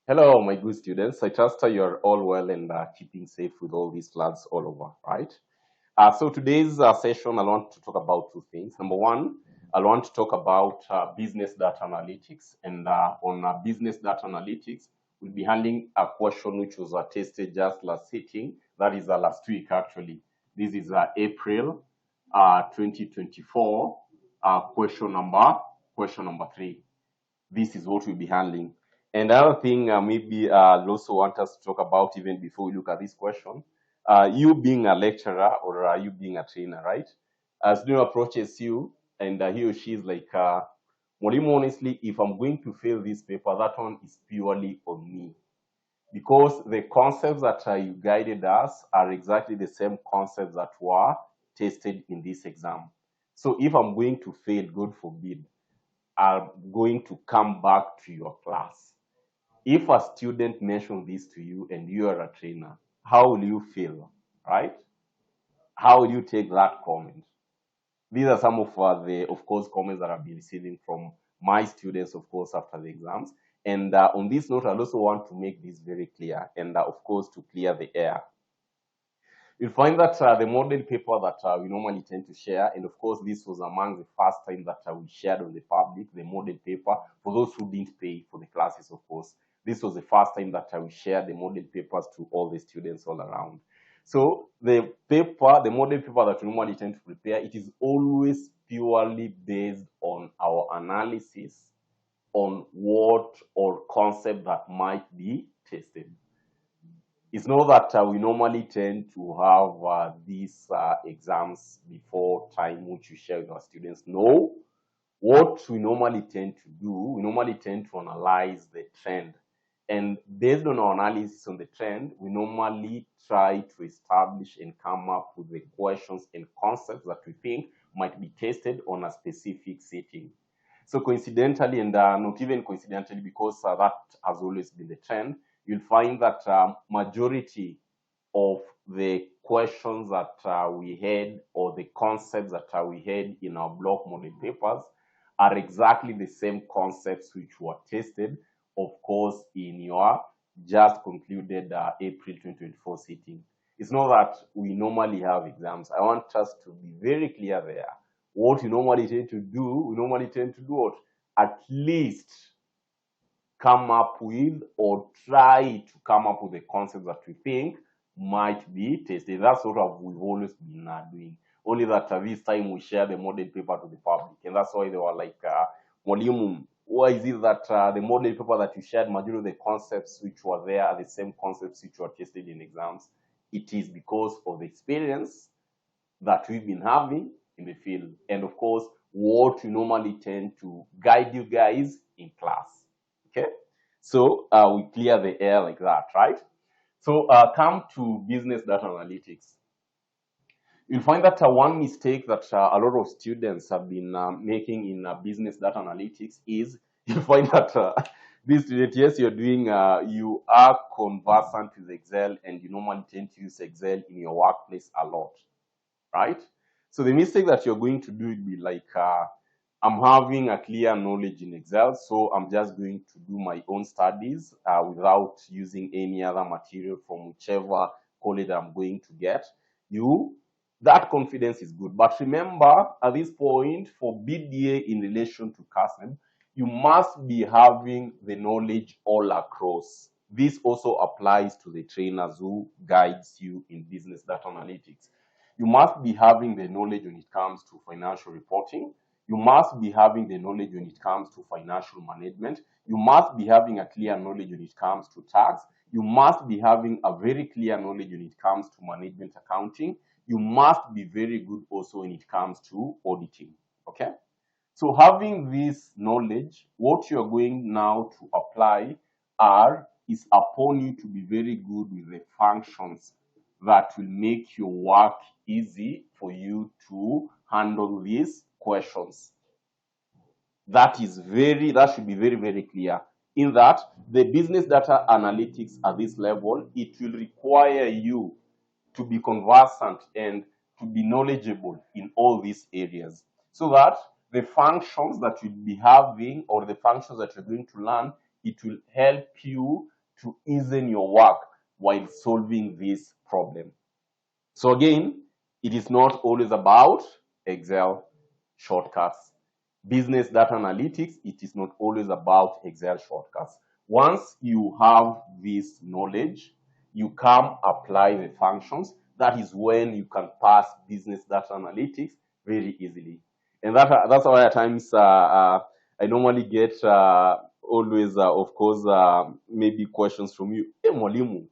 Hello, my good students. I trust you're all well and keeping safe with all these floods all over, right? So today's session, I want to talk about two things. Number one, I want to talk about business data analytics. And on business data analytics, we'll be handling a question which was tested just last sitting. That is last week, actually. This is April 2024, question number 3. This is what we'll be handling. And another thing, maybe I'll also want us to talk about even before we look at this question, you being a lecturer or you being a trainer, right? As student approaches you and he or she is like, Mwalimu, honestly, if I'm going to fail this paper, that one is purely on me. Because the concepts that you guided us are exactly the same concepts that were tested in this exam. So if I'm going to fail, God forbid, are going to come back to your class. If a student mentions this to you and you are a trainer, how will you feel, right? How will you take that comment? These are some of of course, comments that I've been receiving from my students, of course, after the exams. And on this note, I also want to make this very clear and, of course, to clear the air. You'll find that the model paper that we normally tend to share, and of course, this was among the first time that we shared on the public, the model paper, for those who didn't pay for the classes, of course. This was the first time that we shared the model papers to all the students all around. So the paper, the model paper that we normally tend to prepare, it is always purely based on our analysis on what or concept that might be tested. It's not that we normally tend to have these exams before time, which we share with our students. No, what we normally tend to do, we normally tend to analyze the trend. And based on our analysis on the trend, we normally try to establish and come up with the questions and concepts that we think might be tested on a specific setting. So coincidentally, and not even coincidentally, because that has always been the trend, you'll find that majority of the questions that we had or the concepts that we had in our block model papers are exactly the same concepts which were tested, of course, in your just concluded April 2024 sitting. It's not that we normally have exams. I want us to be very clear there. What we normally tend to do, what? At least come up with or try to come up with the concepts that we think might be tested. That's what we've always been doing. Only that this time we share the model paper to the public. And that's why they were like, Mwalimu, why is it that the model paper that you shared, majority of the concepts which were there are the same concepts which were tested in exams? It is because of the experience that we've been having in the field. And of course, what we normally tend to guide you guys in class. Okay, so we clear the air like that, right? So come to business data analytics. You'll find that one mistake that a lot of students have been making in business data analytics is you find that this student, yes, you are conversant with Excel and you normally tend to use Excel in your workplace a lot, right? So the mistake that you're going to do would be like, I'm having a clear knowledge in Excel, so I'm just going to do my own studies without using any other material from whichever college I'm going to get. That confidence is good. But remember, at this point, for BDA in relation to CASNEB, you must be having the knowledge all across. This also applies to the trainers who guides you in business data analytics. You must be having the knowledge when it comes to financial reporting. You must be having the knowledge when it comes to financial management. You must be having a clear knowledge when it comes to tax. You must be having a very clear knowledge when it comes to management accounting. You must be very good also when it comes to auditing. Okay? So having this knowledge, what you're going now to apply is upon you to be very good with the functions that will make your work easy for you to handle these questions. That should be very, very clear. In that, the business data analytics at this level, it will require you to be conversant and to be knowledgeable in all these areas so that the functions that you'll be having or the functions that you're going to learn, it will help you to easen your work while solving this problem. So again, it is not always about Excel shortcuts. Business data analytics, it is not always about Excel shortcuts. Once you have this knowledge, you come apply the functions. That is when you can pass business data analytics very easily. And that's why at times I normally get always, of course, maybe questions from you. Hey, mwalimu,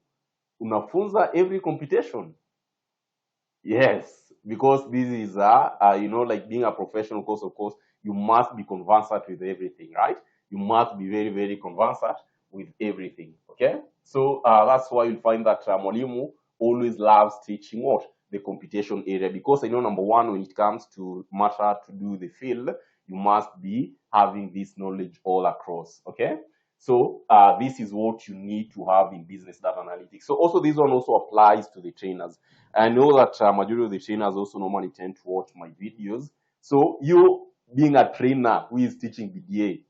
unafunza every computation? Yes, because this is like being a professional course, of course, you must be conversant with everything, right? You must be very, very conversant with everything. Okay, so that's why you'll find that Mwalimu always loves teaching what? The computation area, because I know, number one, when it comes to matter to do the field, you must be having this knowledge all across. Okay, so this is what you need to have in business data analytics. So also this one also applies to the trainers. I know that majority of the trainers also normally tend to watch my videos. So you being a trainer who is teaching BDA,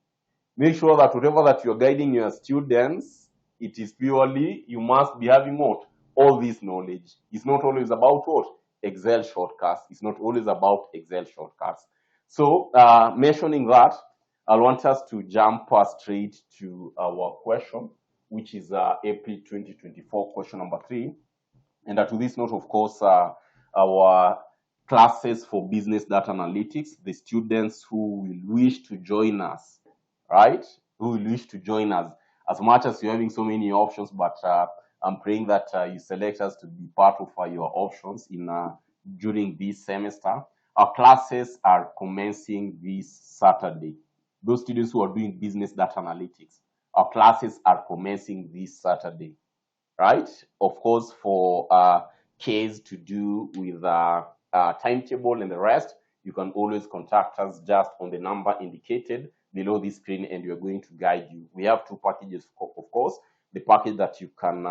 make sure that whatever that you're guiding your students, it is purely, you must be having what? All this knowledge. It's not always about what? Excel shortcuts. It's not always about Excel shortcuts. So mentioning that, I want us to jump straight to our question, which is April 2024 question number 3. And to this note, of course, our classes for business data analytics, the students who will wish to join us, right? Who will wish to join us. As much as you're having so many options, but I'm praying that you select us to be part of your options in during this semester. Our classes are commencing this Saturday. Those students who are doing business data analytics, our classes are commencing this Saturday, right? Of course, for case to do with timetable and the rest, you can always contact us just on the number indicated below the screen, and we're going to guide you. We have 2 packages, of course. The package that you can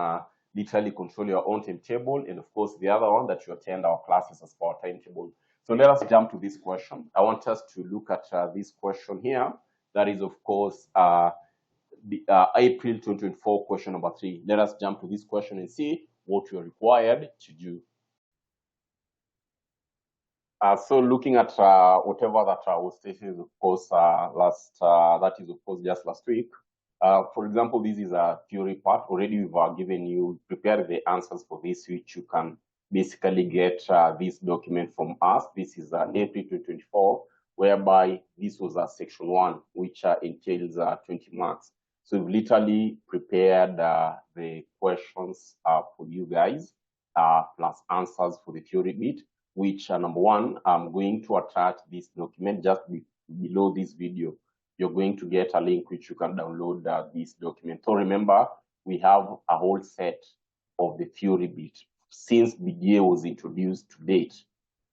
literally control your own timetable, and of course, the other one that you attend our classes as per our timetable. So let us jump to this question. I want us to look at this question here. That is, of course, April 2024 question number 3. Let us jump to this question and see what you are required to do. So looking at whatever that was stated, of course, that is, of course, just last week. For example, this is a theory part. Already we've given you, prepared the answers for this, which you can basically get this document from us. This is April 2024, whereby this was section 1, which entails 20 marks. So we've literally prepared the questions for you guys, plus answers for the theory bit, which number 1, I'm going to attach this document just below this video. You're going to get a link which you can download this document. So remember, we have a whole set of the theory bit since BDA was introduced to date.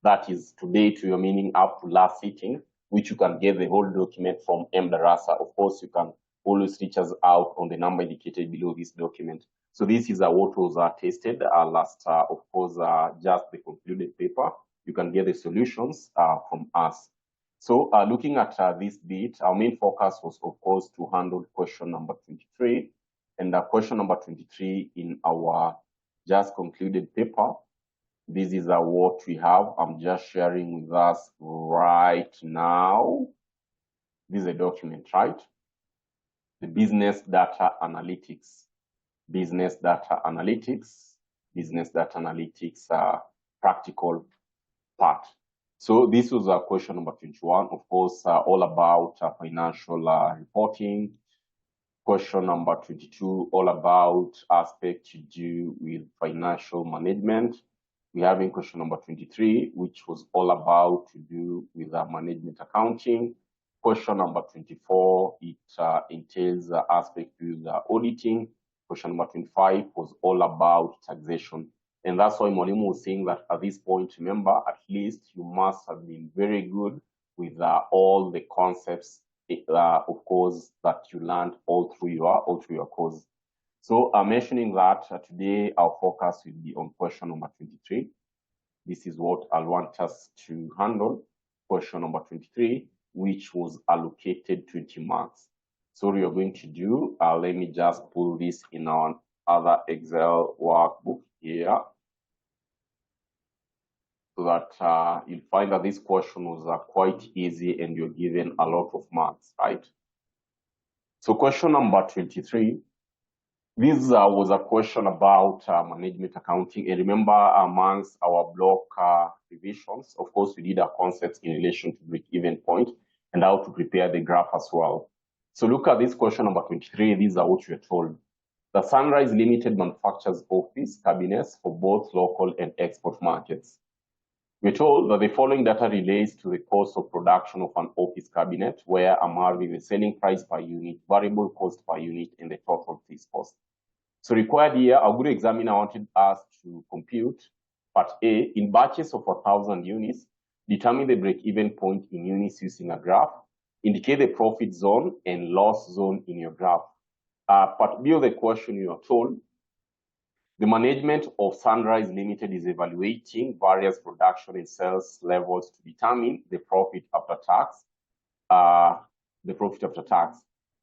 That is to date, you're meaning up to last sitting, which you can get the whole document from MDarasa. Of course, you can always reach us out on the number indicated below this document. So this is what was tested last, of course, just the concluded paper. You can get the solutions from us. So looking at this bit, our main focus was, of course, to handle question number 23. And question number 23 in our just concluded paper, this is what we have. I'm just sharing with us right now. This is a document, right? The business data analytics, business data analytics, business data analytics practical part. So this was question number 21, of course, all about financial reporting. Question number 22, all about aspects to do with financial management. We have in question number 23, which was all about to do with management accounting. Question number 24, it entails aspect with auditing. Question number 25 was all about taxation. And that's why Mwalimu was saying that at this point, remember, at least you must have been very good with all the concepts, of course, that you learned all through your course. So mentioning that today our focus will be on question number 23. This is what I want us to handle, question number 23, which was allocated 20 marks. So what you're going to do, let me just pull this in our other Excel workbook here, so that you'll find that this question was quite easy and you're given a lot of marks, right? So question number 23. This was a question about management accounting. And remember, amongst our block revisions, of course, we did a concept in relation to break-even point and how to prepare the graph as well. So look at this question number 23. These are what we are told. The Sunrise Limited manufactures office cabinets for both local and export markets. We're told that the following data relates to the cost of production of an office cabinet, where I'm having the selling price per unit, variable cost per unit, and the total fixed cost. So required here, a good examiner wanted us to compute part A in batches of 1,000 units, determine the break-even point in units using a graph, indicate the profit zone and loss zone in your graph. Part B of the question, you are told, the management of Sunrise Limited is evaluating various production and sales levels to determine the profit after tax.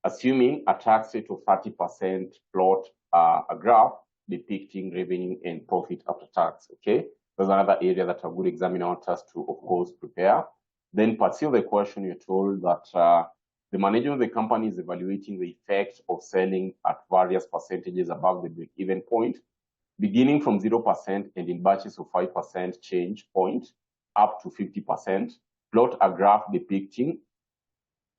Assuming a tax rate of 30%, plot a graph depicting revenue and profit after tax. Okay, there's another area that a good examiner wants us to, of course, prepare. Then part C of the question, you're told that the management of the company is evaluating the effect of selling at various percentages above the break-even point, beginning from 0% and in batches of 5% change point up to 50%. Plot a graph depicting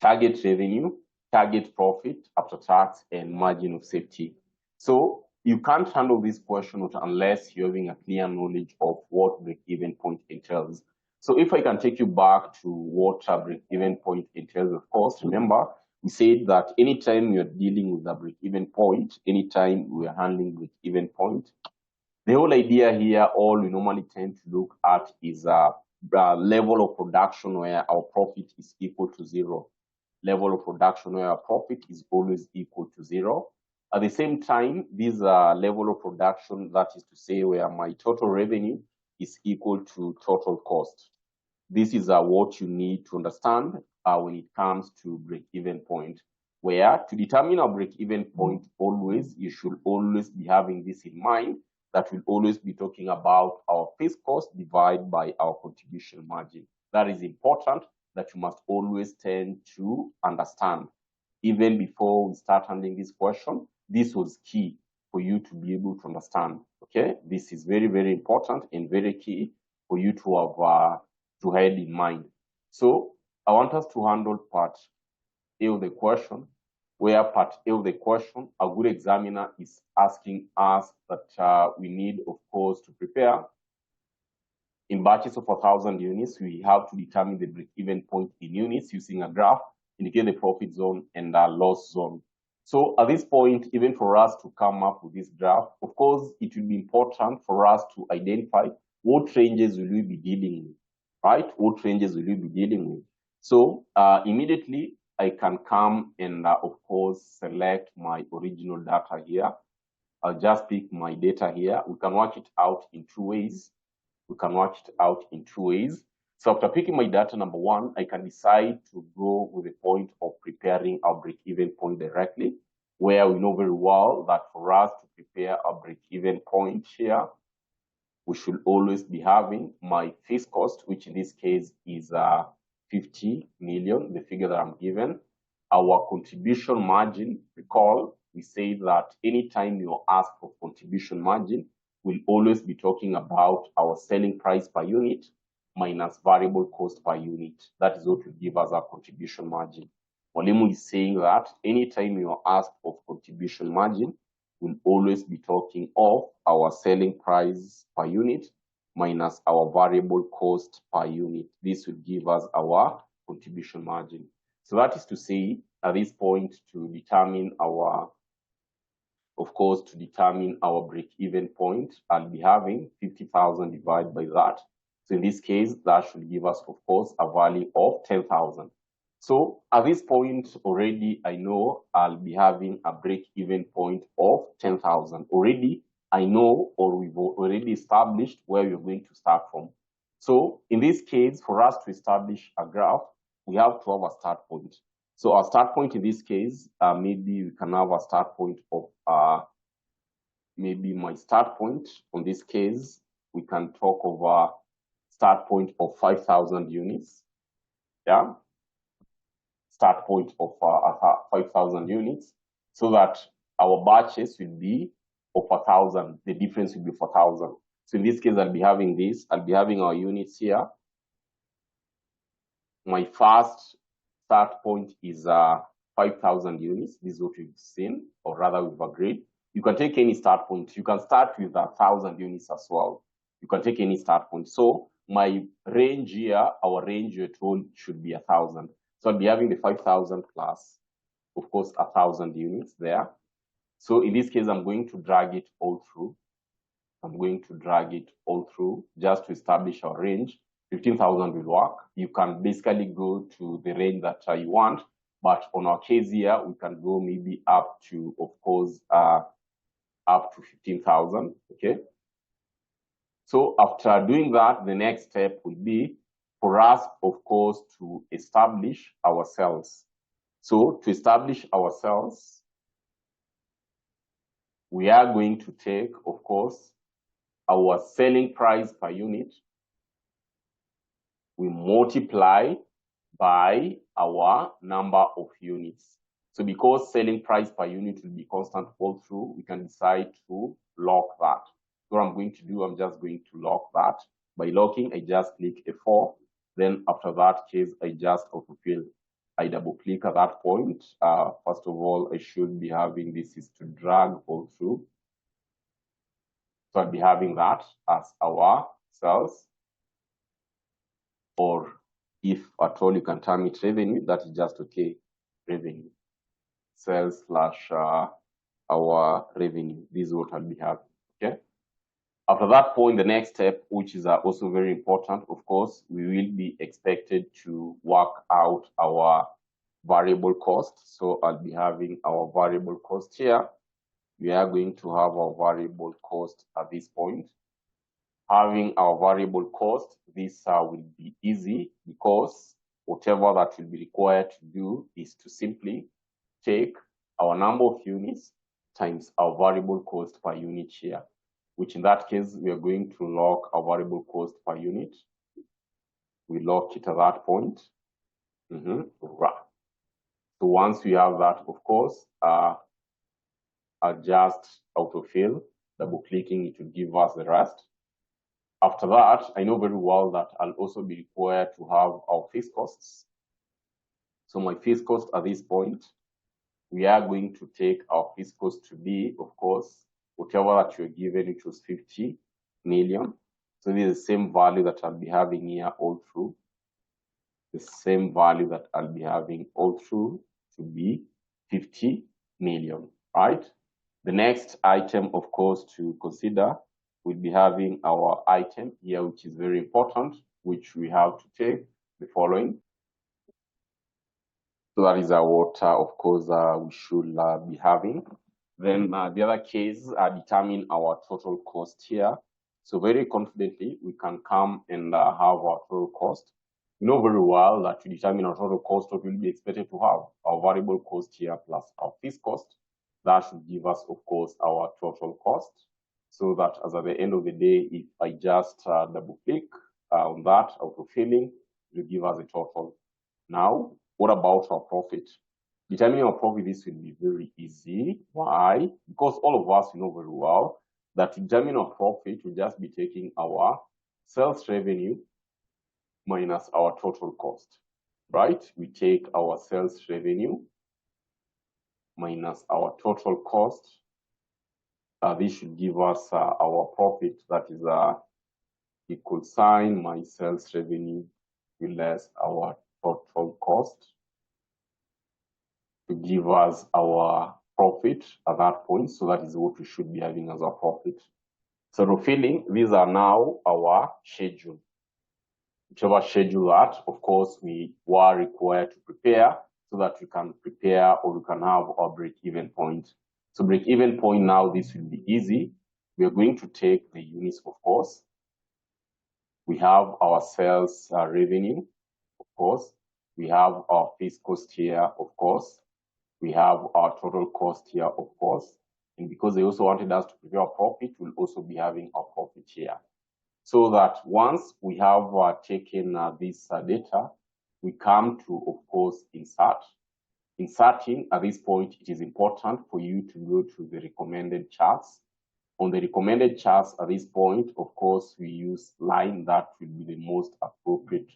target revenue, target profit after tax, and margin of safety. So you can't handle this question unless you're having a clear knowledge of what break-even point entails. So if I can take you back to what a break-even point entails, of course, remember, we said that anytime you're dealing with a break-even point, anytime we are handling break-even point, the whole idea here, all we normally tend to look at is a level of production where our profit is equal to zero. Level of production where our profit is always equal to zero. At the same time, this level of production, that is to say where my total revenue is equal to total cost. This is what you need to understand when it comes to break-even point, where to determine a break-even point, always, you should always be having this in mind, that will always be talking about our fixed cost divided by our contribution margin. That is important, that you must always tend to understand. Even before we start handling this question, this was key for you to be able to understand. Okay, this is very, very important and very key for you to have to have in mind. So I want us to handle part A of the question, where part A of the question, a good examiner is asking us that we need, of course, to prepare in batches of 1,000 units. We have to determine the break-even point in units using a graph, indicate the profit zone and the loss zone. So at this point, even for us to come up with this graph, of course, it will be important for us to identify what ranges will we be dealing with, right? What ranges will we be dealing with? So immediately, I can come and, of course, select my original data here. I'll just pick my data here. We can work it out in two ways. So after picking my data, number one, I can decide to go with the point of preparing our break-even point directly, where we know very well that for us to prepare a break-even point here, we should always be having my fixed cost, which in this case is 50 million, the figure that I'm given. Our contribution margin, recall, we say that anytime you ask for contribution margin, we'll always be talking about our selling price per unit minus variable cost per unit. That is what will give us our contribution margin. Mwalimu is saying that anytime you ask of contribution margin, we'll always be talking of our selling price per unit minus our variable cost per unit. This will give us our contribution margin. So that is to say, at this point, to determine our, of course, to determine our break-even point, I'll be having 50,000 divided by that. So in this case, that should give us, of course, a value of 10,000. So at this point already, I know I'll be having a break-even point of 10,000. Already, I know, or we've already established where we're going to start from. So in this case, for us to establish a graph, we have to have a start point. So our start point in this case, maybe we can have a start point of, maybe my start point on this case, we can talk of a start point of 5,000 units. Yeah. Start point of 5,000 units, so that our batches will be of 1,000. The difference will be 4,000. So in this case, I'll be having this. I'll be having our units here. My first start point is 5,000 units. This is what we've seen, or rather we've agreed. You can take any start point. You can start with 1,000 units as well. You can take any start point. So my range here, our range you're told should be 1,000. So I'll be having the 5,000 plus, of course, 1,000 units there. So in this case, I'm going to drag it all through. I'm going to drag it all through just to establish our range. 15,000 will work. You can basically go to the range that you want, but on our case here, we can go maybe up to, of course, up to 15,000, okay? So after doing that, the next step will be for us, of course, to establish our cells. So to establish our cells, we are going to take, of course, our selling price per unit. We multiply by our number of units. So because selling price per unit will be constant all through, we can decide to lock that. So what I'm going to do, I'm just going to lock that. By locking, I just click F4. Then after that case, I just autofill. I double click at that point. First of all, I should be having this is to drag all through. So I'll be having that as our cells. Or if at all you can term it revenue, that is just okay. Revenue. Sales slash our revenue. This is what I'll be having. Okay. After that point, the next step, which is also very important, of course, we will be expected to work out our variable cost. So I'll be having our variable cost here. We are going to have our variable cost at this point. Having our variable cost, this will be easy because whatever that will be required to do is to simply take our number of units times our variable cost per unit here, which in that case, we are going to lock our variable cost per unit. We lock it at that point. Right. So once we have that, of course, I'll just autofill, double clicking, it will give us the rest. After that, I know very well that I'll also be required to have our fixed costs. So my fixed cost at this point, we are going to take our fixed cost to be, of course, whatever that you're given, which was 50 million. So this is the same value that I'll be having here all through. The same value that I'll be having all through to be 50 million, right? The next item, of course, to consider will be having our item here, which is very important, which we have to take the following. So that is what, of course, we should be having. Then the other case, determine our total cost here. So very confidently, we can come and have our total cost. You know very well that to determine our total cost, what will be expected to have our variable cost here plus our fixed cost. That should give us, of course, our total cost. So that as at the end of the day, if I just double click on that autofilling, it will give us a total. Now, what about our profit? Determining our profit, this will be very easy. Why? Because all of us know very well that to determine our profit, we'll just be taking our sales revenue minus our total cost, right? We take our sales revenue minus our total cost. This should give us our profit, that is equal sign my sales revenue less our total cost, to give us our profit at that point. So that is what we should be having as our profit. So refilling, these are now our schedule. Whichever schedule that, of course, we were required to prepare so that we can prepare or we can have our break-even point. So break-even point now, this will be easy. We are going to take the units, of course. We have our sales revenue, of course. We have our fixed cost here, of course. We have our total cost here, of course. And because they also wanted us to prepare our profit, we'll also be having our profit here. So that once we have taken this data, we come to, of course, insert. Inserting at this point, it is important for you to go to the recommended charts. On the recommended charts at this point, of course, we use line. That will be the most appropriate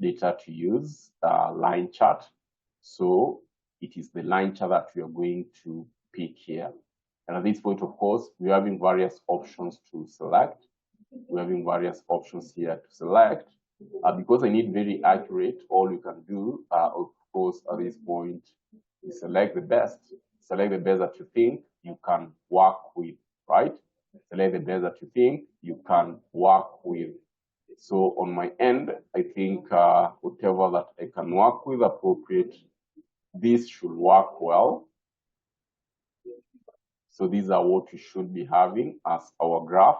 data to use, line chart. So it is the line chart that we are going to pick here. And at this point, of course, we're having various options to select. We're having various options here to select. Because I need very accurate, all you can do, of course, at this point, is select the best. Select the best that you think you can work with, right? Select the best that you think you can work with. So on my end, I think whatever that I can work with appropriate, this should work well. So these are what we should be having as our graph.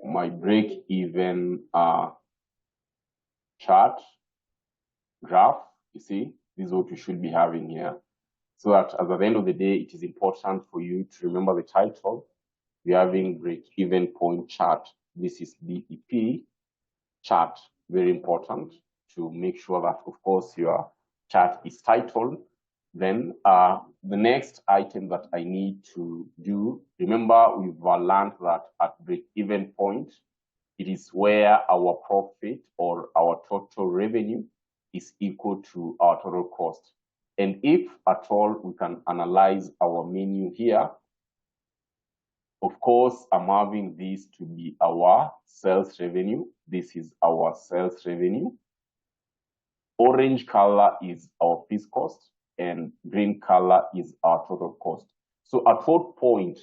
My break-even chart graph, you see, this is what we should be having here. So that at the end of the day, it is important for you to remember the title. We're having break-even point chart. This is BEP chart. Very important to make sure that, of course, your chart is titled. Then the next item that I need to do, remember we've learned that at break-even point, it is where our profit or our total revenue is equal to our total cost. And if at all we can analyze our menu here, of course, I'm having this to be our sales revenue. This is our sales revenue. Orange color is our fixed cost, and green color is our total cost. So at what point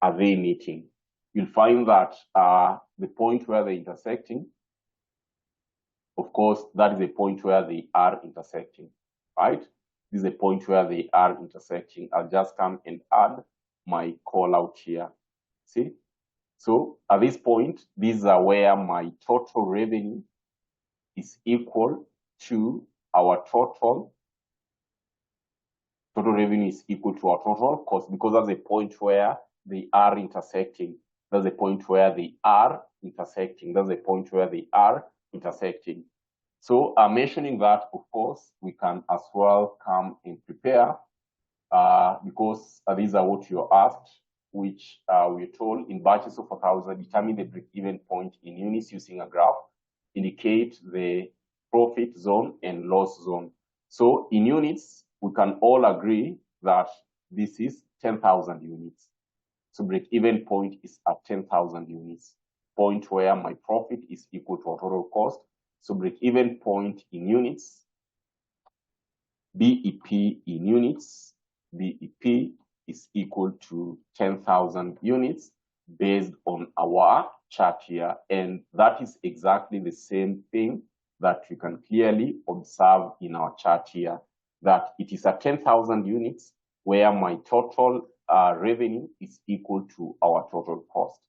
are they meeting? You'll find that the point where they're intersecting, of course, that is the point where they are intersecting, right? This is the point where they are intersecting. I'll just come and add my call out here. See? So at this point, these are where my total revenue is equal to our total revenue is equal to our total cost, because that's the point where they are intersecting. That's the point where they are intersecting. That's the point where they are intersecting. So mentioning that, of course, we can as well come and prepare because these are what you're asked, which we're told in batches of 1,000, determine the break-even point in units using a graph, indicate the profit zone and loss zone. So in units, we can all agree that this is 10,000 units. So break-even point is at 10,000 units, point where my profit is equal to our total cost. So break-even point in units, BEP in units, BEP is equal to 10,000 units based on our chart here. And that is exactly the same thing that you can clearly observe in our chart here, that it is at 10,000 units where my total revenue is equal to our total cost.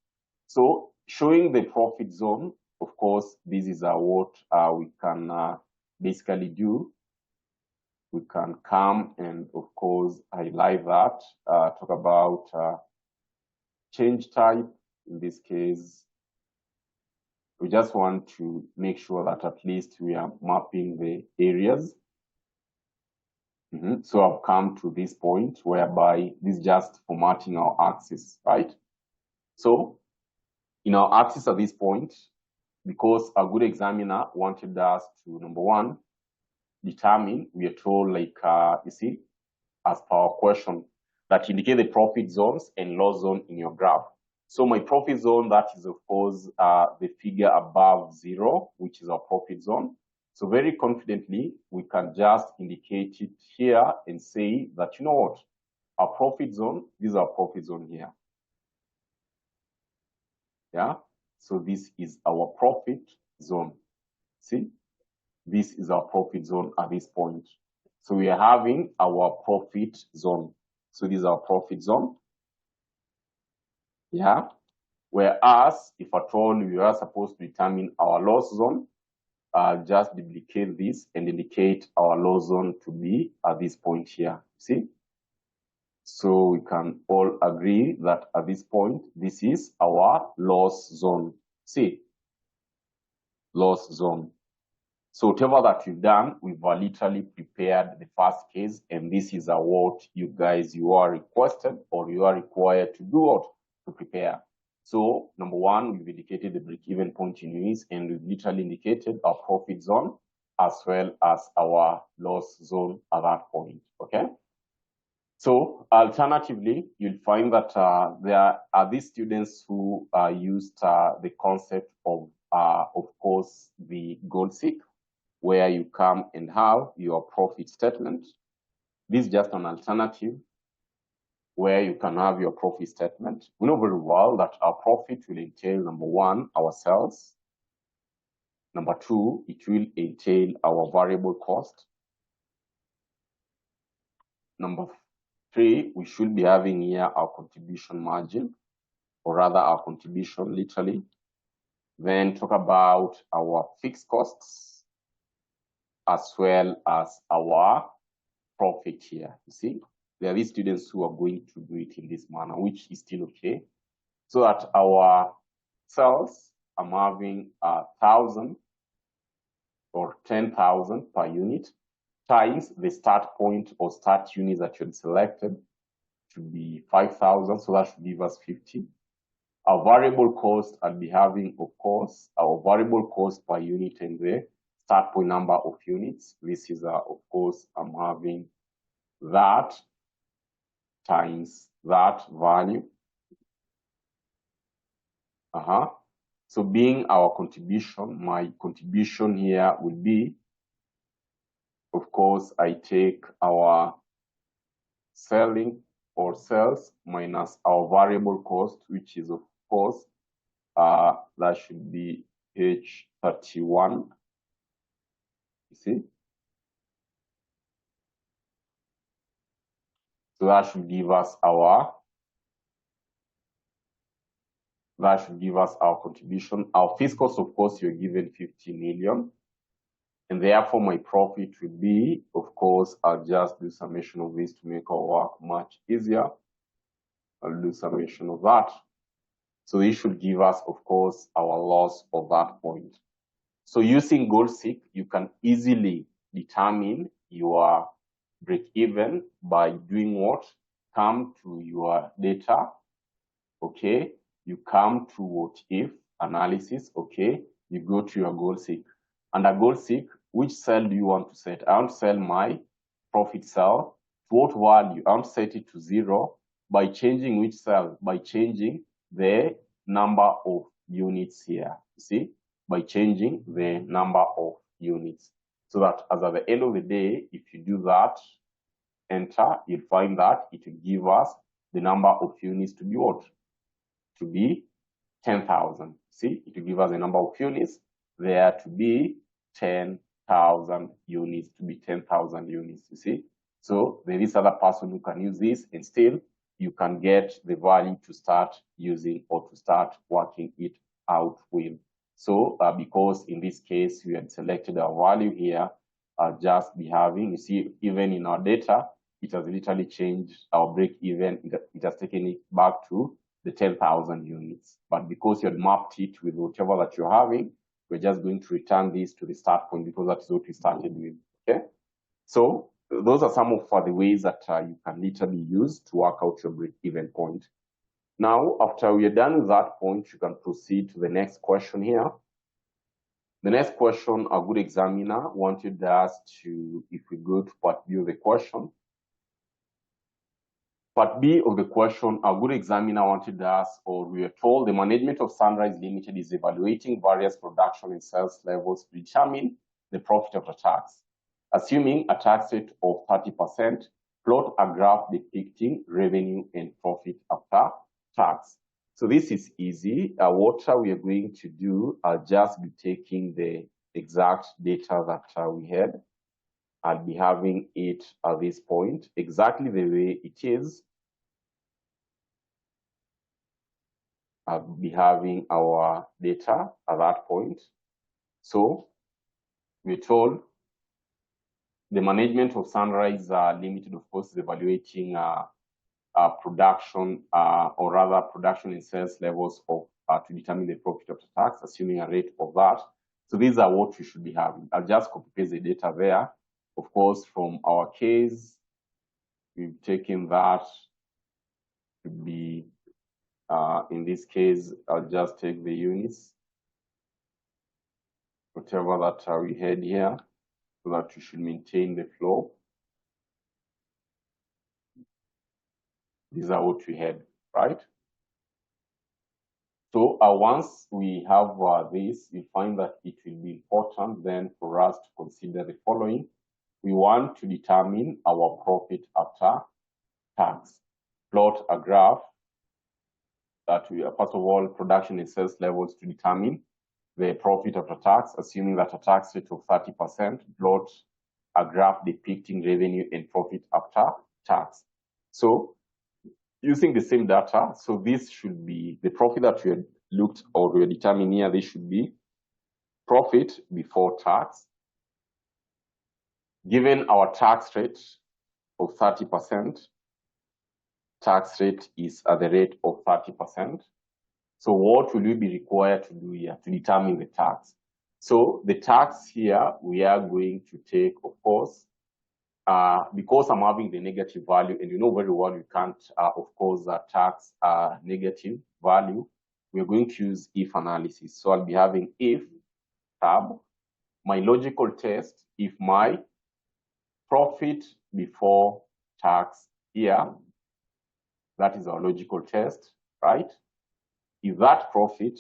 So showing the profit zone, of course, this is what we can basically do. We can come and, of course, highlight that, talk about change type. In this case, we just want to make sure that at least we are mapping the areas. So I've come to this point whereby this is just formatting our axis, right? So in our axis at this point, because a good examiner wanted us to, number one, determine, we are told, like, you see, as per our question, that indicate the profit zones and loss zone in your graph. So my profit zone, that is, of course, the figure above 0, which is our profit zone. So very confidently, we can just indicate it here and say that, you know what, our profit zone, this is our profit zone here. Yeah, so this is our profit zone. See, this is our profit zone at this point. So we are having our profit zone. So this is our profit zone. Yeah. Whereas if at all we are supposed to determine our loss zone, just duplicate this and indicate our loss zone to be at this point here. See? So we can all agree that at this point, this is our loss zone. See? Loss zone. So whatever that we've done, we've literally prepared the first case, and this is what you are requested or you are required to do what? To prepare. So number one, we've indicated the break-even point in units, and we've literally indicated our profit zone as well as our loss zone at that point, okay? So alternatively, you'll find that there are these students who used the concept of course, the goal seek, where you come and have your profit statement. This is just an alternative where you can have your profit statement. We know very well that our profit will entail, number one, our sales. Number two, it will entail our variable cost. Number three, we should be having here our contribution margin, or rather our contribution literally. Then talk about our fixed costs as well as our profit here. You see, there are these students who are going to do it in this manner, which is still okay. So that our sales, I'm having 1,000 or 10,000 per unit times the start point or start units that you had selected to be 5,000. So that should give us 50. Our variable cost, I'll be having, of course, our variable cost per unit and the start point number of units. This is, of course, I'm having that times that value. So being our contribution, my contribution here will be, of course, I take our selling or sales minus our variable cost, which is, of course, that should be H31. You see? So that should give us our contribution. Our fixed cost, of course, you're given 50 million. And therefore, my profit will be, of course, I'll just do summation of this to make our work much easier. I'll do summation of that. So this should give us, of course, our loss of that point. So using goal seek, you can easily determine your break even by doing what? Come to your data, okay? You come to what if analysis, okay? You go to your goal seek. Under goal seek, which cell do you want to set? I want to sell my profit cell. To what value? I want to set it to 0 by changing which cell? By changing the number of units here. You see? By changing the number of units. So that as at the end of the day, if you do that, enter, you'll find that it will give us the number of units to be what? To be 10,000. See, it will give us the number of units there to be 10,000 units, to be 10,000 units, you see. So there is other person who can use this, and still you can get the value to start using or to start working it out with. So because in this case, we had selected our value here, just be having, you see, even in our data, it has literally changed our break even. It has taken it back to the 10,000 units. But because you had mapped it with whatever that you're having, we're just going to return this to the start point because that's what we started with, okay? So those are some of the ways that you can literally use to work out your break-even point. Now, after we are done with that point, you can proceed to the next question here. The next question, a good examiner wanted us to, if we go to part B of the question, part B of the question, a good examiner wanted us, or we were told, the management of Sunrise Limited is evaluating various production and sales levels to determine the profit after tax. Assuming a tax rate of 30%, plot a graph depicting revenue and profit after tax. So this is easy. What we are going to do, I'll just be taking the exact data that we had. I'll be having it at this point, exactly the way it is. I'll be having our data at that point. So we're told the management of Sunrise Limited, of course, is evaluating production, or rather production and sales levels of to determine the profit after tax, assuming a rate of that. So these are what we should be having. I'll just copy paste the data there. Of course, from our case, we've taken that to be, in this case, I'll just take the units, whatever that we had here, so that we should maintain the flow. These are what we had, right? So once we have this, we find that it will be important then for us to consider the following. We want to determine our profit after tax. Plot a graph that we, first of all, production and sales levels to determine the profit after tax, assuming that a tax rate of 30%. Plot a graph depicting revenue and profit after tax. So using the same data, so this should be the profit that we had looked or we are determining here. This should be profit before tax. Given our tax rate of 30%, tax rate is at the rate of 30%. So what will we be required to do here to determine the tax? So the tax here, we are going to take, of course, because I'm having the negative value, and you know very well you can't, of course, tax negative value, we're going to use if analysis. So I'll be having if tab, my logical test, if my profit before tax here, that is our logical test, right? If that profit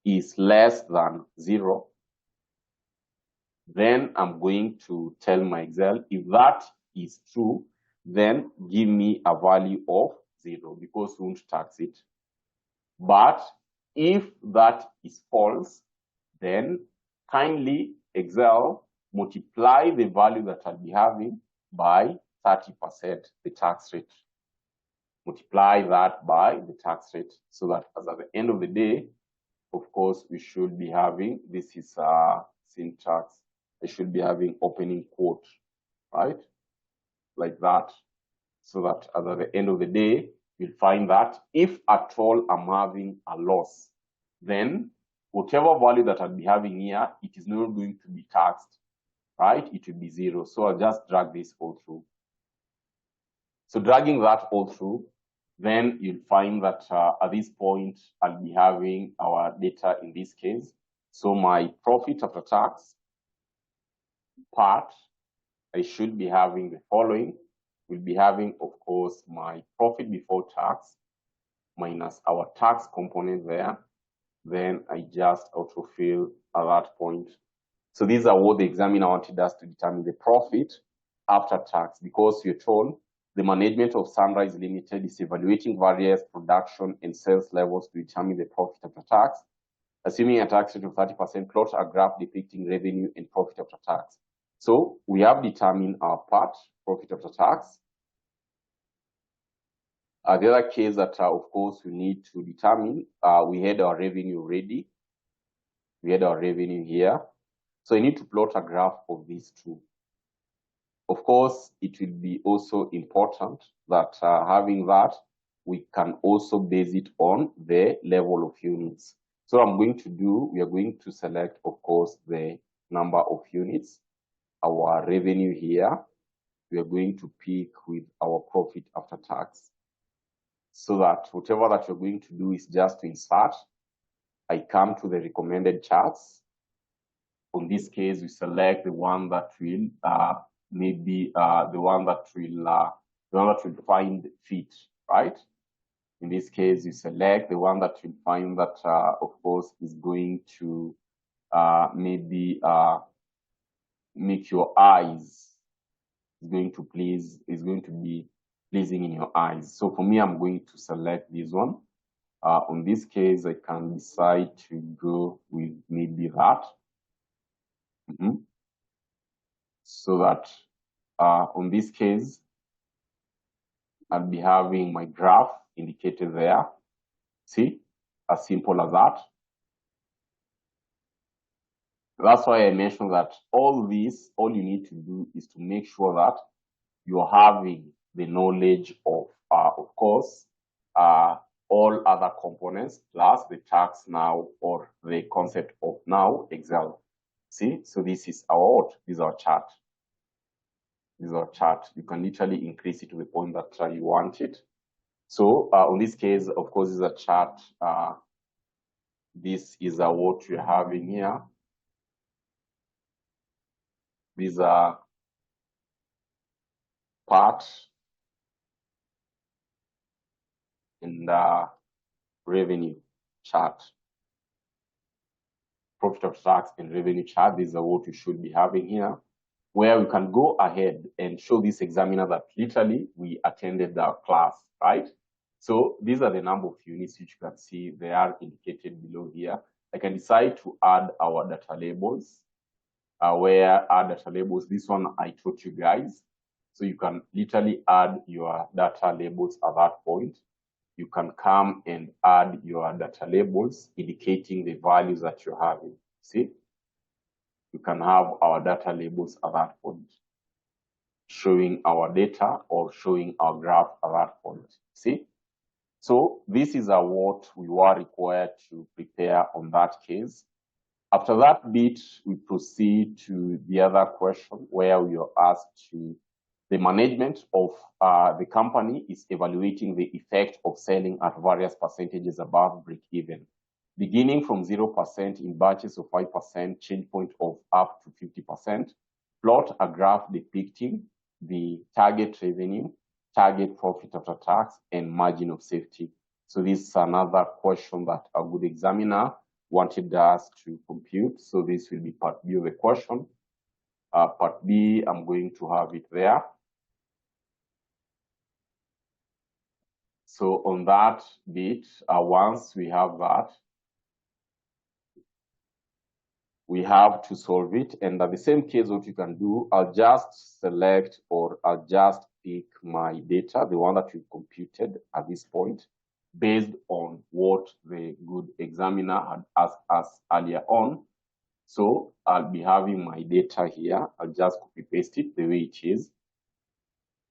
is less than 0, then I'm going to tell my Excel, if that is true, then give me a value of 0 because we won't tax it. But if that is false, then kindly Excel multiply the value that I'll be having by 30%, the tax rate. Multiply that by the tax rate, so that as at the end of the day, of course, we should be having, this is syntax, I should be having opening quote, right? Like that. So that at the end of the day, you'll find that if at all I'm having a loss, then whatever value that I'll be having here, it is not going to be taxed, right? It will be 0. So I'll just drag this all through. So dragging that all through, then you'll find that at this point, I'll be having our data in this case. So my profit after tax part, I should be having the following. We'll be having, of course, my profit before tax minus our tax component there. Then I just autofill at that point. So these are what the examiner wanted us to determine the profit after tax, because you're told the management of Sunrise Limited is evaluating various production and sales levels to determine the profit after tax. Assuming a tax rate of 30%, plot a graph depicting revenue and profit after tax. So we have determined our part, profit after tax. The other case that, of course, we need to determine, we had our revenue ready. We had our revenue here. So I need to plot a graph of these two. Of course, it will be also important that having that, we can also base it on the level of units. So I'm going to do, we are going to select, of course, the number of units, our revenue here. We are going to pick with our profit after tax. So that whatever that you're going to do is just to insert. I come to the recommended charts. In this case, we select the one that will maybe the one that will find fit, right? In this case, you select the one that will find that, of course, is going to maybe make your eyes, is going to be pleasing in your eyes. So for me, I'm going to select this one. On this case, I can decide to go with maybe that. So that on this case, I'll be having my graph indicated there. See, as simple as that. That's why I mentioned that all this, all you need to do is to make sure that you're having the knowledge of course, all other components plus the tax now or the concept of now Excel. See, so this is our what? This is our chart. This is our chart. You can literally increase it to the point that you want it. So in this case, of course, is a chart. This is what you're having here. These are part and revenue chart. Profit of tax and revenue chart. These are what you should be having here, where we can go ahead and show this examiner that literally we attended the class, right? So these are the number of units which you can see they are indicated below here. I can decide to add our data labels, where add data labels, this one I taught you guys. So you can literally add your data labels at that point. You can come and add your data labels indicating the values that you're having. See, you can have our data labels at that point, showing our data or showing our graph at that point. See, so this is what we were required to prepare on that case. After that bit, we proceed to the other question where we are asked to the management of the company is evaluating the effect of selling at various percentages above break-even, beginning from 0% in batches of 5%, change point of up to 50%. Plot a graph depicting the target revenue, target profit after tax, and margin of safety. So this is another question that a good examiner wanted us to compute. So this will be part B of the question. Part B, I'm going to have it there. So on that bit, once we have that, we have to solve it. And at the same case, what you can do, I'll just select or I'll just pick my data, the one that we've computed at this point, based on what the good examiner had asked us earlier on. So I'll be having my data here. I'll just copy paste it the way it is.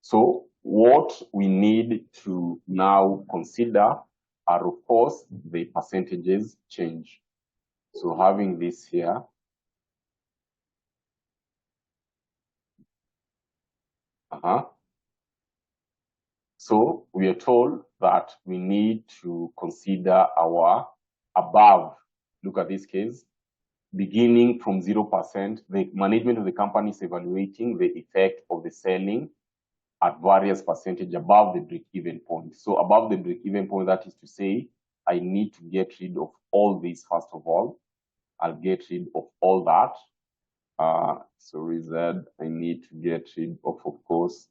So what we need to now consider are, of course, the percentages change. So having this here, so we are told that we need to consider our above. Look at this case, beginning from 0%, the management of the company is evaluating the effect of the selling at various percentage above the break-even point. So above the break-even point, that is to say, I need to get rid of all this first of all. I'll get rid of all that. Sorry, Z, I need to get rid of course,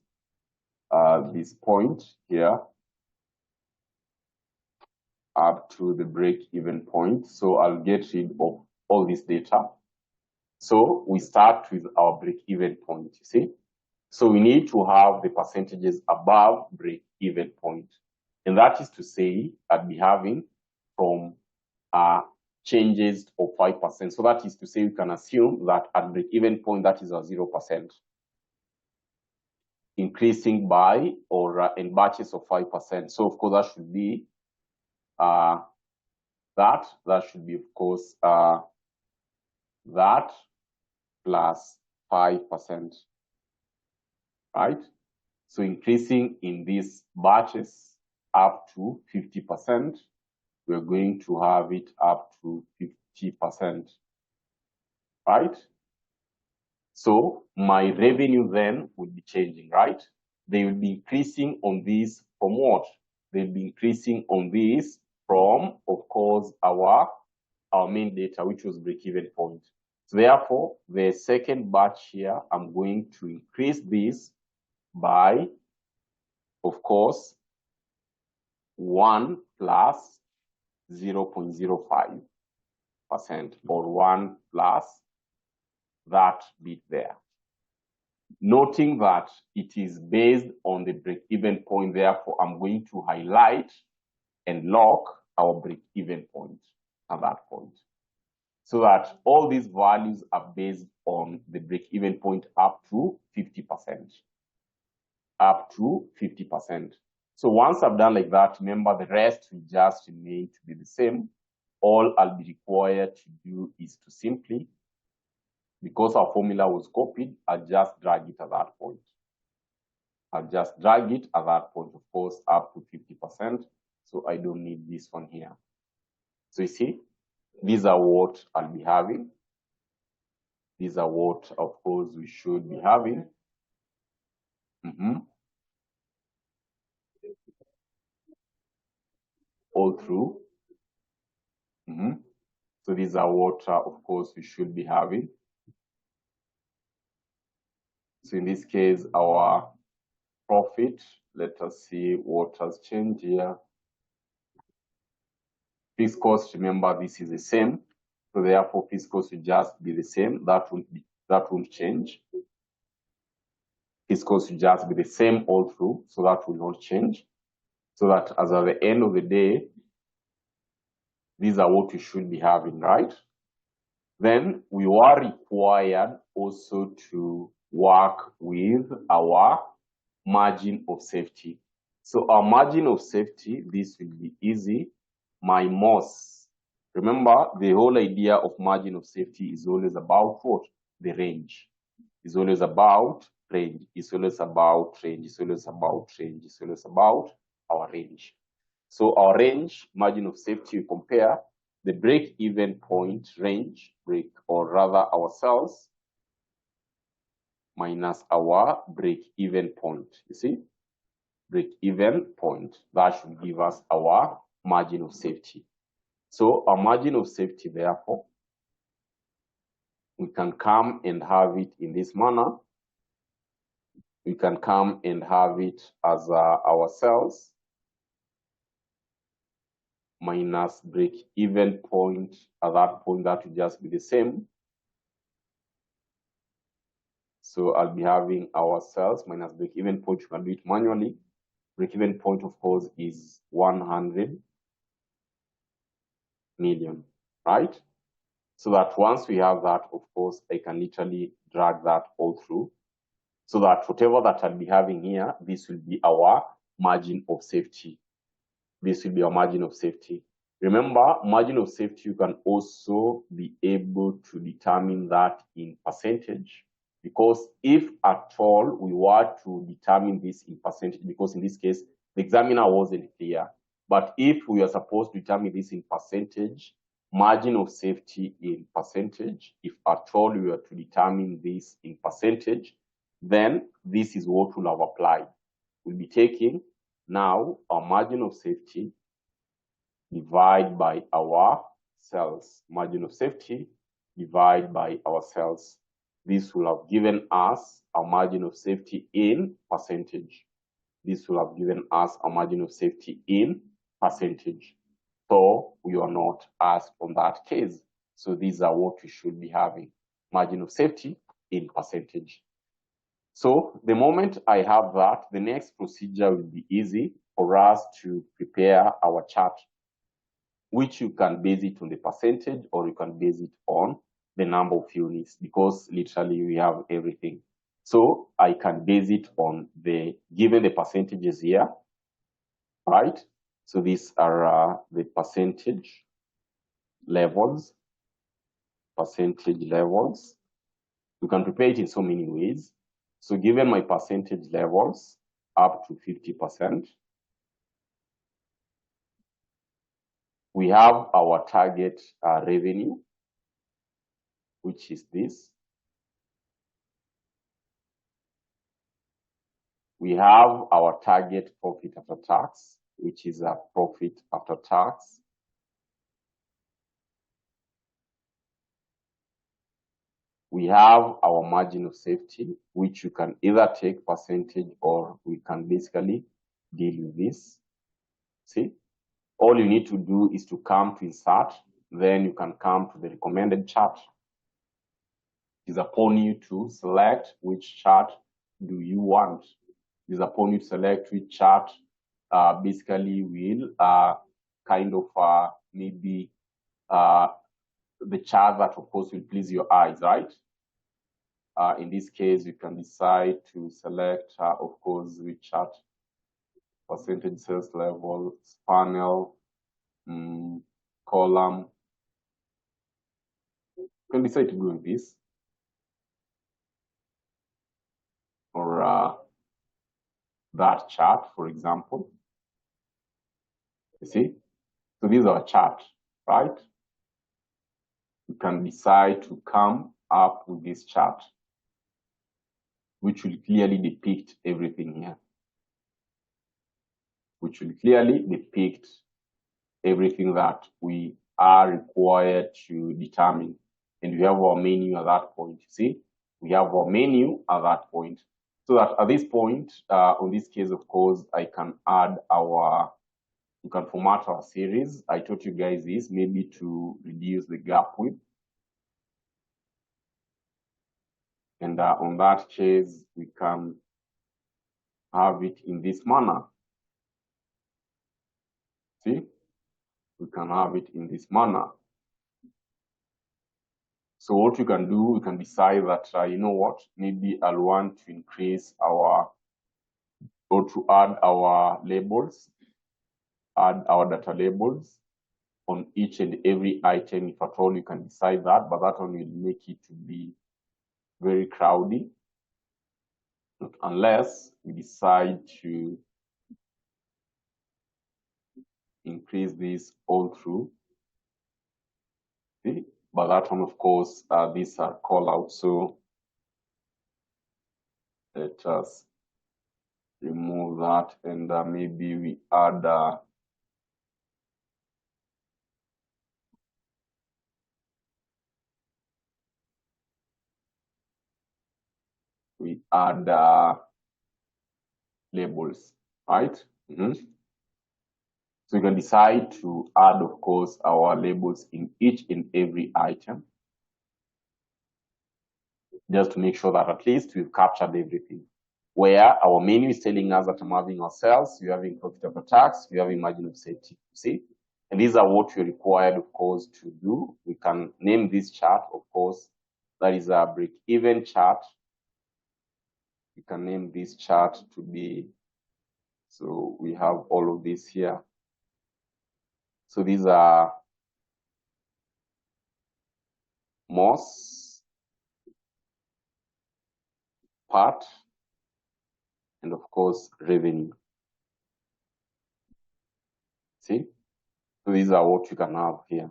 this point here up to the break-even point. So I'll get rid of all this data. So we start with our break-even point, you see? So we need to have the percentages above break-even point. And that is to say, I'd be having from changes of 5%. So that is to say, we can assume that at break-even point, that is a 0%. Increasing by or in batches of 5%. So of course, that should be that should be, of course, that plus 5%. Right? So increasing in these batches up to 50%, we're going to have it up to 50%, right? So my revenue then would be changing, right? They will be increasing on this from what? They'll be increasing on this from, of course, our main data, which was break-even point. So therefore, the second batch here, I'm going to increase this by, of course, 1 plus 0.05% or 1 plus that bit there. Noting that it is based on the break-even point, therefore, I'm going to highlight and lock our break-even point at that point. so that all these values are based on the break-even point up to 50%. Up to 50%. So once I've done like that, remember the rest will just remain to be the same. All I'll be required to do is to simply, because our formula was copied, I'll just drag it at that point. I'll just drag it at that point, of course, up to 50%. So I don't need this one here. So you see, these are what I'll be having. These are what, of course, we should be having. All through. So these are what, of course, we should be having. So in this case, our profit, let us see what has changed here. Fixed cost, remember this is the same. So therefore, fixed cost will just be the same. That won't change. Fixed cost will just be the same all through. So that will not change. So that as at the end of the day, these are what we should be having, right? Then we were required also to work with our margin of safety. So our margin of safety, this will be easy. My MOS. Remember, the whole idea of margin of safety is always about what? The range. It's always about range. It's always about range. It's always about range. It's always about our range. So our range, margin of safety, we compare the break-even point range, or rather our sales, minus our break-even point. You see? Break-even point. That should give us our margin of safety. So our margin of safety, therefore, we can come and have it in this manner. We can come and have it as our sales minus break-even point. At that point, that will just be the same. So I'll be having our sales minus break-even point. You can do it manually. Break-even point, of course, is 100 million, right? So that once we have that, of course, I can literally drag that all through. So that whatever that I'll be having here, this will be our margin of safety. This will be our margin of safety. Remember, margin of safety, you can also be able to determine that in percentage. Because if at all we were to determine this in percentage, because in this case, the examiner wasn't clear. But if we are supposed to determine this in percentage, margin of safety in percentage, if at all we were to determine this in percentage, then this is what we'll have applied. We'll be taking now our margin of safety divide by our sales. Margin of safety divide by our sales. This will have given us a margin of safety in percentage. This will have given us a margin of safety in percentage. So we are not asked on that case. So these are what we should be having. Margin of safety in percentage. So the moment I have that, the next procedure will be easy for us to prepare our chart, which you can base it on the percentage or you can base it on the number of units, because literally we have everything. So I can base it on given the percentages here, right? So these are the percentage levels. Percentage levels. You can prepare it in so many ways. So given my percentage levels up to 50%, we have our target revenue, which is this. We have our target profit after tax, which is a profit after tax. We have our margin of safety, which you can either take percentage or we can basically deal with this. See, all you need to do is to come to insert, then you can come to the recommended chart. It is upon you to select which chart do you want. It is upon you to select which chart basically will kind of maybe the chart that of course will please your eyes, right? In this case, you can decide to select, of course, which chart, percentage sales level, panel, column. You can decide to go with this, or that chart, for example. You see? So these are a chart, right? You can decide to come up with this chart, which will clearly depict everything here. Which will clearly depict everything that we are required to determine. And we have our menu at that point. You see, we have our menu at that point. So that at this point, on this case, of course, I can add you can format our series. I taught you guys this, maybe to reduce the gap width. And on that case, we can have it in this manner. See, we can have it in this manner. So what you can do, you can decide that, you know what, maybe I'll want to increase or to add our labels, add our data labels on each and every item. If at all you can decide that, but that one will make it to be very crowded, unless we decide to increase this all through. See? But that one, of course, these are call out. So let us remove that, and maybe we add labels, right? So you can decide to add, of course, our labels in each and every item, just to make sure that at least we've captured everything. Where our menu is telling us that I'm having our sales, we're having profit after tax, we're having margin of safety. See? And these are what you're required, of course, to do. We can name this chart, of course, that is a break-even chart. You can name this chart to be, so we have all of this here. So these are MOS, part, and of course, revenue. See? So these are what you can have here.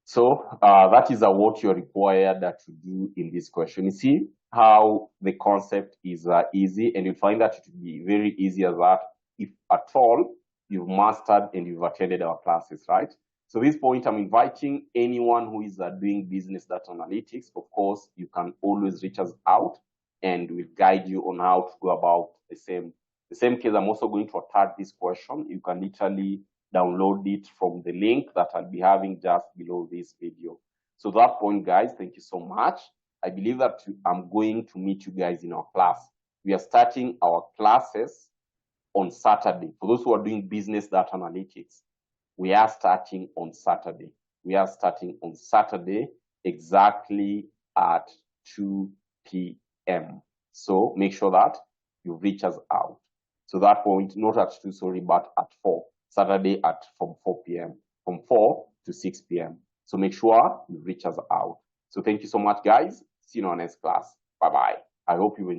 So that is what you're required to do in this question. You see how the concept is easy, and you'll find that it will be very easy as that if at all you've mastered and you've attended our classes, right? So at this point, I'm inviting anyone who is doing business data analytics. Of course, you can always reach us out, and we'll guide you on how to go about the same. The same case, I'm also going to attach this question. You can literally download it from the link that I'll be having just below this video. So at that point, guys, thank you so much. I believe that I'm going to meet you guys in our class. We are starting our classes on Saturday. For those who are doing business data analytics, we are starting on Saturday. We are starting on Saturday exactly at 2 p.m. So make sure that you reach us out. So that point, not at 2, sorry, but at 4. Saturday from 4 p.m. from 4 to 6 p.m. So make sure you reach us out. So thank you so much, guys. See you in our next class. Bye-bye. I hope you enjoy.